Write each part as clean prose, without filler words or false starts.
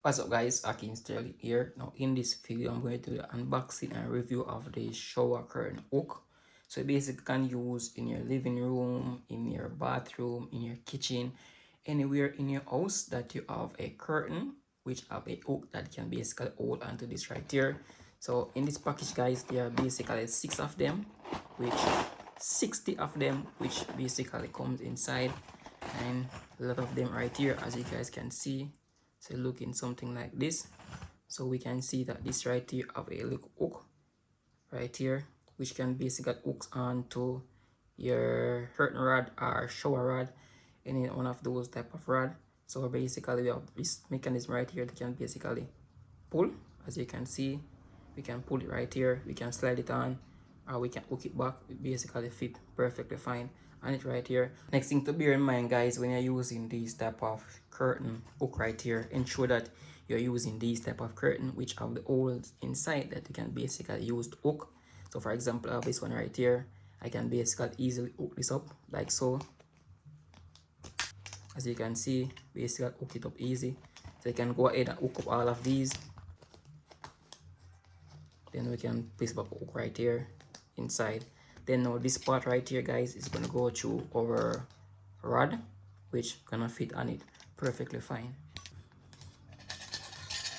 What's up guys, Ackeem still here. Now in this video I'm going to do the unboxing and review of the shower curtain hook. So basically you can use in your living room, in your bathroom, in your kitchen, anywhere in your house that you have a curtain which have a hook that can basically hold onto this right here. So in this package guys, there are basically 6 of them, which 60 of them which basically comes inside, and a lot of them right here as you guys can see. So looking something like this. So we can see that this right here have a little hook right here which can basically hooks onto your curtain rod or shower rod, any one of those type of rod. So basically we have this mechanism right here that can basically pull. As you can see, we can pull it right here, we can slide it on, or we can hook it back. It basically fit perfectly fine on it right here. Next thing to bear in mind guys, when you're using these type of curtain hook right here, ensure that you're using these type of curtain which have the holes inside that you can basically use to hook. So for example, I have this one right here. I can basically easily hook this up like so. As you can see, basically hook it up easy. So you can go ahead and hook up all of these. Then we can place back hook right here inside. Then now this part right here guys is gonna go through our rod which gonna fit on it perfectly fine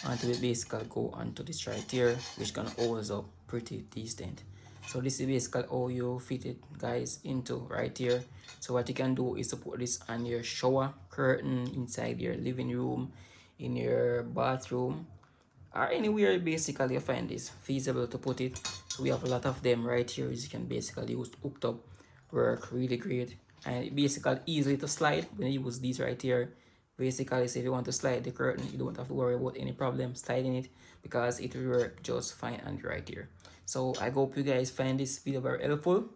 until it basically go onto this right here which gonna hold up pretty decent. So this is basically how you fit it guys into right here. So what you can do is to put this on your shower curtain, inside your living room, in your bathroom, or anywhere basically you find this feasible to put it. So we have a lot of them right here as you can basically use hooked up, work really great, and it basically easily to slide when you use these right here. Basically, so if you want to slide the curtain, you don't have to worry about any problem sliding it because it will work just fine and right here. So I hope you guys find this video very helpful.